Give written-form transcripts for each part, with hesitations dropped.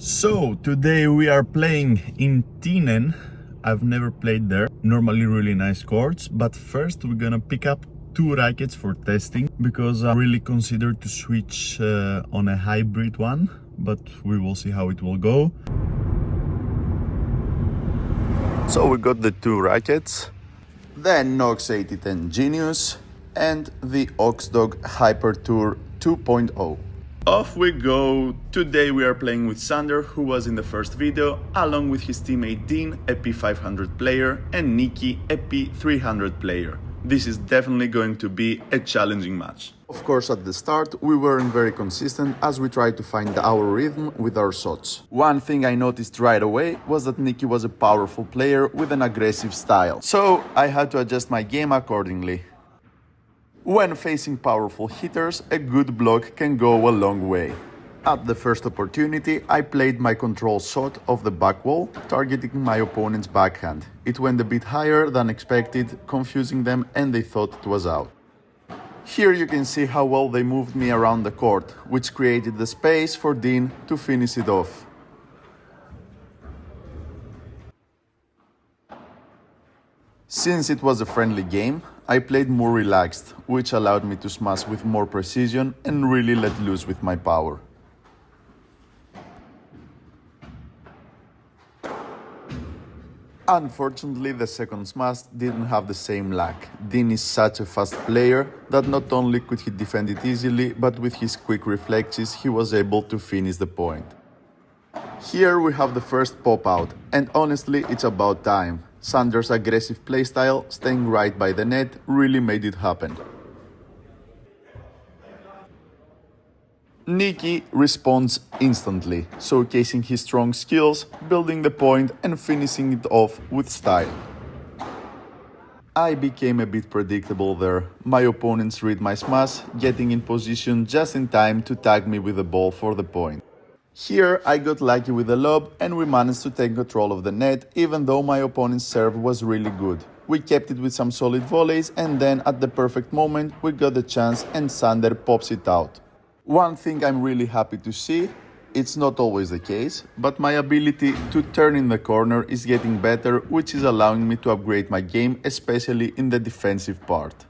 So today we are playing in Tinen. I've never played there. Normally really nice courts, but first we're gonna pick up two rackets for testing because I really consider to switch on a hybrid one, but we will see how it will go. So we got the two rackets, the Nox 8010 Genius and the Oxdog Hyper Tour 2.0. Off we go! Today we are playing with Sander, who was in the first video, along with his teammate Dean, a P500 player, and Nikki, a P300 player. This is definitely going to be a challenging match. Of course, at the start, we weren't very consistent as we tried to find our rhythm with our shots. One thing I noticed right away was that Nikki was a powerful player with an aggressive style, so I had to adjust my game accordingly. When facing powerful hitters, a good block can go a long way. At the first opportunity, I played my control shot off the back wall, targeting my opponent's backhand. It went a bit higher than expected, confusing them, and they thought it was out. Here you can see how well they moved me around the court, which created the space for Dean to finish it off. Since it was a friendly game, I played more relaxed, which allowed me to smash with more precision and really let loose with my power. Unfortunately, the second smash didn't have the same luck. Dean is such a fast player that not only could he defend it easily, but with his quick reflexes he was able to finish the point. Here we have the first pop out, and honestly it's about time. Sander's aggressive playstyle, staying right by the net, really made it happen. Nikki responds instantly, showcasing his strong skills, building the point and finishing it off with style. I became a bit predictable there. My opponents read my smash, getting in position just in time to tag me with the ball for the point. Here I got lucky with the lob and we managed to take control of the net even though my opponent's serve was really good. We kept it with some solid volleys and then at the perfect moment we got the chance and Sander pops it out. One thing I'm really happy to see, it's not always the case, but my ability to turn in the corner is getting better, which is allowing me to upgrade my game, especially in the defensive part.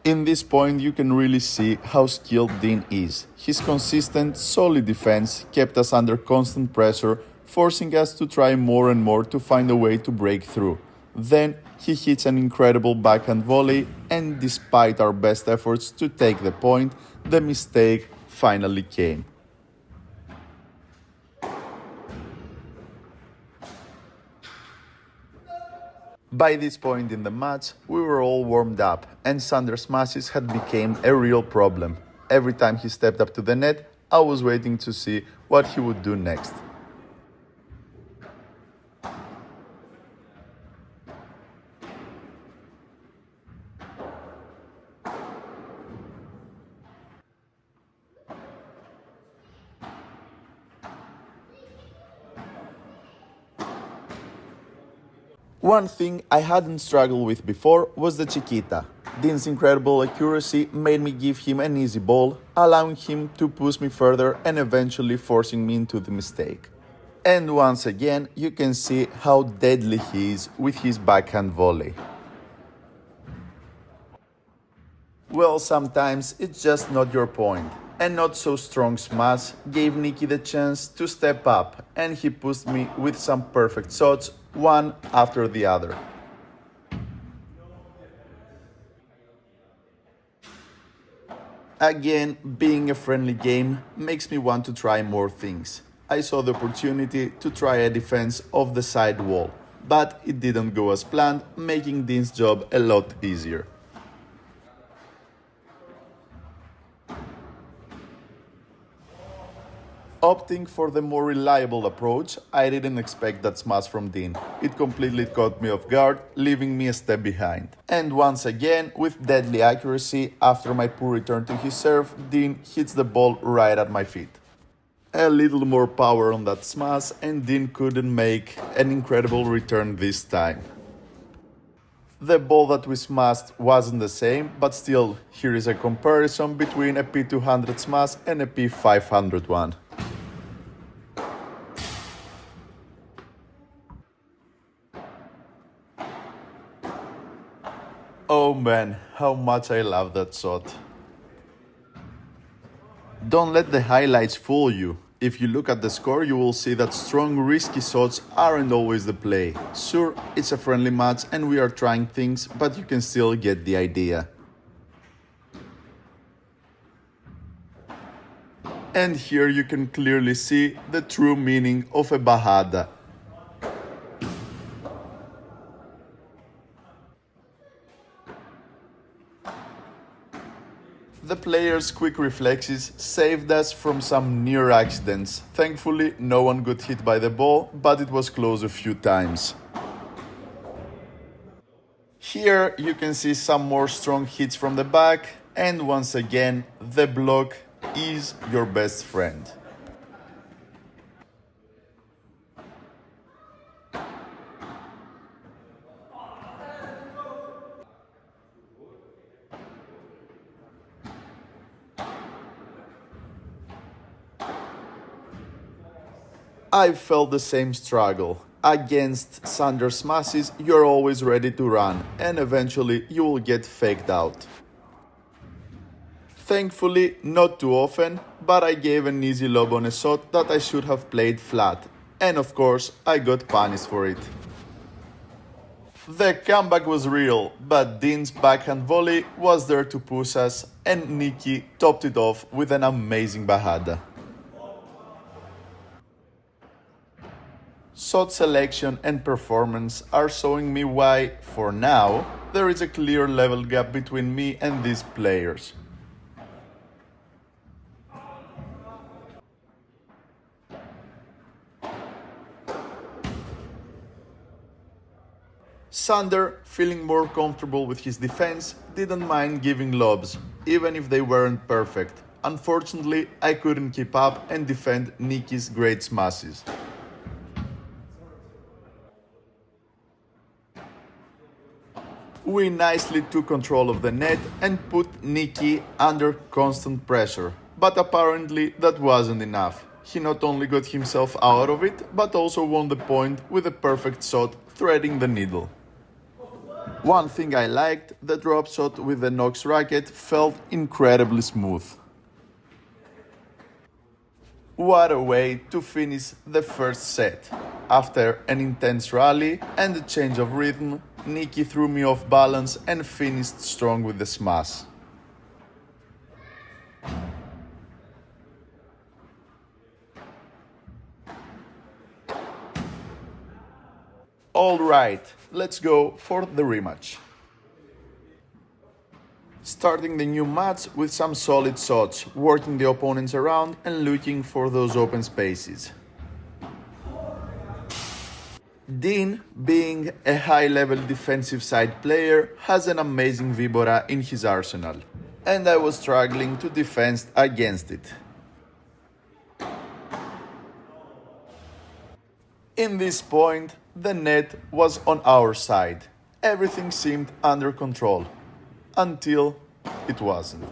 In this point you can really see how skilled Dean is. His consistent, solid defense kept us under constant pressure, forcing us to try more and more to find a way to break through. Then he hits an incredible backhand volley and despite our best efforts to take the point, the mistake finally came. By this point in the match, we were all warmed up and Sander's smashes had become a real problem. Every time he stepped up to the net, I was waiting to see what he would do next. One thing I hadn't struggled with before was the Chiquita. Dean's incredible accuracy made me give him an easy ball, allowing him to push me further and eventually forcing me into the mistake. And once again, you can see how deadly he is with his backhand volley. Well, sometimes it's just not your point. A not so strong smash gave Nikki the chance to step up and he pushed me with some perfect shots, one after the other. Again, being a friendly game makes me want to try more things. I saw the opportunity to try a defense of the side wall, but it didn't go as planned, making Dean's job a lot easier. Opting for the more reliable approach, I didn't expect that smash from Dean. It completely caught me off guard, leaving me a step behind. And once again, with deadly accuracy, after my poor return to his serve, Dean hits the ball right at my feet. A little more power on that smash and Dean couldn't make an incredible return this time. The ball that we smashed wasn't the same, but still, here is a comparison between a P200 smash and a P500 one. Oh man, how much I love that shot. Don't let the highlights fool you. If you look at the score, you will see that strong, risky shots aren't always the play. Sure, it's a friendly match and we are trying things, but you can still get the idea. And here you can clearly see the true meaning of a bajada. The players' quick reflexes saved us from some near accidents. Thankfully, no one got hit by the ball, but it was close a few times. Here you can see some more strong hits from the back, and once again, the block is your best friend. I felt the same struggle. Against Sander smashes, you're always ready to run, and eventually you will get faked out. Thankfully, not too often, but I gave an easy lob on a shot that I should have played flat, and of course, I got punished for it. The comeback was real, but Dean's backhand volley was there to push us, and Nikki topped it off with an amazing bajada. Shot selection and performance are showing me why, for now, there is a clear level gap between me and these players. Sander, feeling more comfortable with his defense, didn't mind giving lobs, even if they weren't perfect. Unfortunately, I couldn't keep up and defend Nikki's great smashes. We nicely took control of the net and put Nikki under constant pressure, but apparently that wasn't enough. He not only got himself out of it, but also won the point with a perfect shot threading the needle. One thing I liked, the drop shot with the Nox racket felt incredibly smooth. What a way to finish the first set. After an intense rally and a change of rhythm, Nikki threw me off balance and finished strong with the smash. Alright, let's go for the rematch. Starting the new match with some solid shots, working the opponents around and looking for those open spaces. Dean, being a high-level defensive side player, has an amazing Vibora in his arsenal, and I was struggling to defend against it. In this point, the net was on our side. Everything seemed under control, until it wasn't.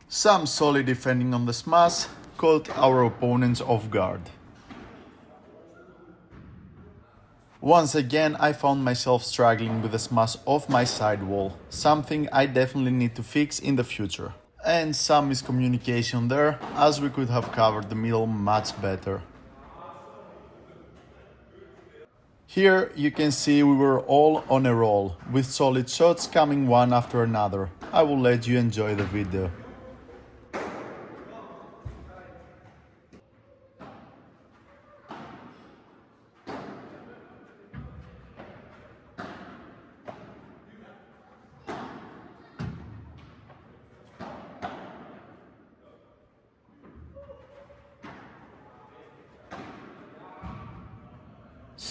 Some solid defending on the smash caught our opponents off guard. Once again, I found myself struggling with the smash off my side wall, something I definitely need to fix in the future. And some miscommunication there, as we could have covered the middle much better. Here you can see we were all on a roll, with solid shots coming one after another. I will let you enjoy the video.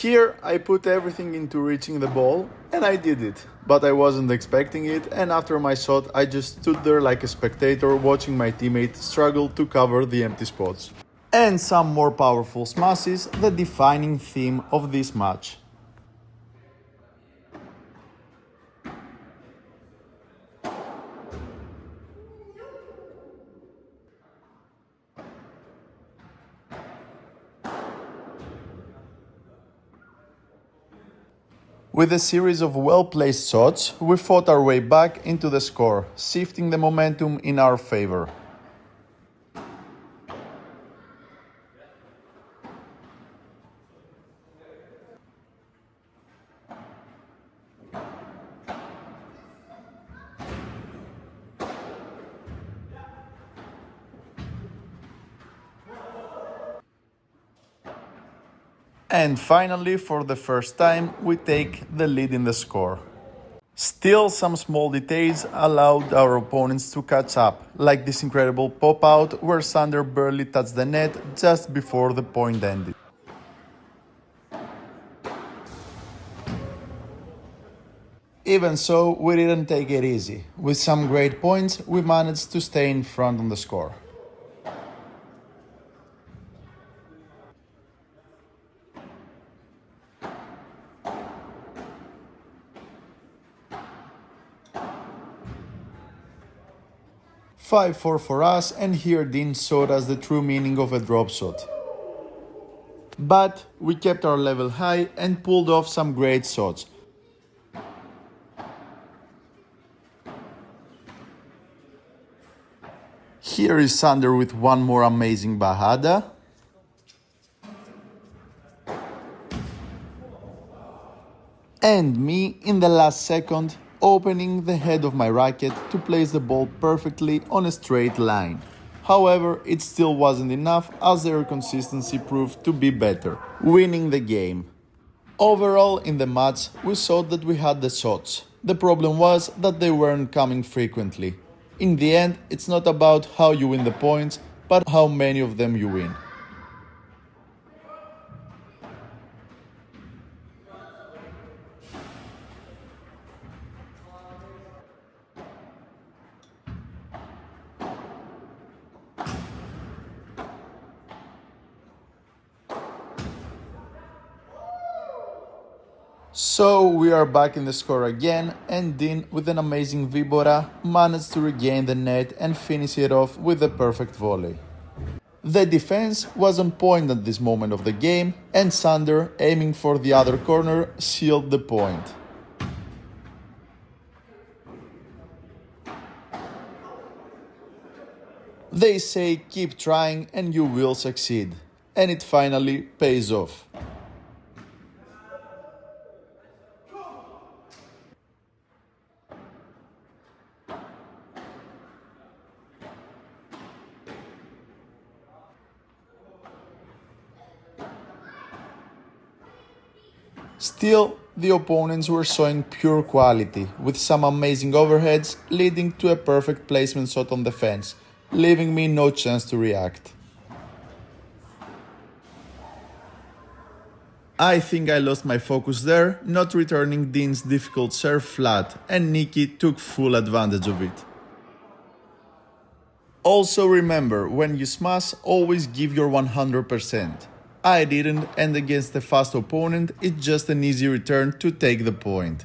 Here I put everything into reaching the ball, and I did it, but I wasn't expecting it, and after my shot I just stood there like a spectator watching my teammate struggle to cover the empty spots. and some more powerful smashes, the defining theme of this match. With a series of well-placed shots, we fought our way back into the score, shifting the momentum in our favor. And finally, for the first time, we take the lead in the score. Still, some small details allowed our opponents to catch up, like this incredible pop-out where Sander barely touched the net just before the point ended. Even so, we didn't take it easy. With some great points, we managed to stay in front on the score. Five-four for us, and here Dean showed us the true meaning of a drop shot. But we kept our level high and pulled off some great shots. Here is Sander with one more amazing bajada. And me in the last second opening the head of my racket to place the ball perfectly on a straight line. However, it still wasn't enough as their consistency proved to be better, winning the game. Overall, in the match, we saw that we had the shots. The problem was that they weren't coming frequently. In the end, it's not about how you win the points, but how many of them you win. So we are back in the score again, and Dean, with an amazing vibora, managed to regain the net and finish it off with a perfect volley. The defense was on point at this moment of the game, and Sander, aiming for the other corner, sealed the point. They say keep trying and you will succeed, and it finally pays off. Still, the opponents were showing pure quality, with some amazing overheads leading to a perfect placement shot on the fence, leaving me no chance to react. I think I lost my focus there, not returning Dean's difficult serve flat, and Nikki took full advantage of it. Also remember, when you smash, always give your 100%. I didn't, and against a fast opponent, it's just an easy return to take the point.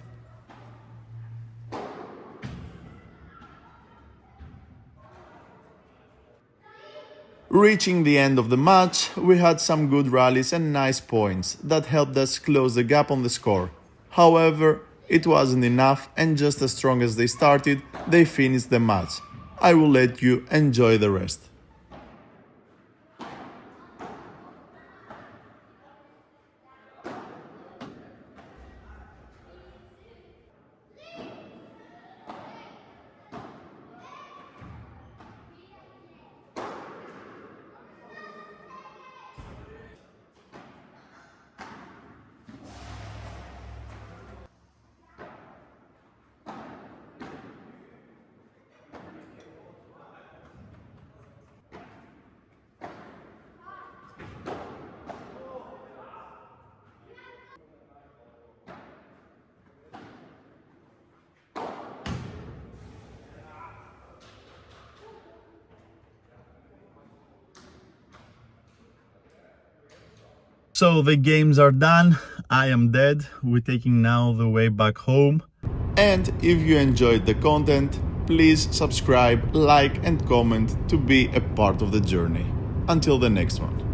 Reaching the end of the match, we had some good rallies and nice points that helped us close the gap on the score. However, it wasn't enough, and just as strong as they started, they finished the match. I will let you enjoy the rest. So the games are done, I am dead, we're taking now the way back home. And if you enjoyed the content, please subscribe, like and comment to be a part of the journey. Until the next one.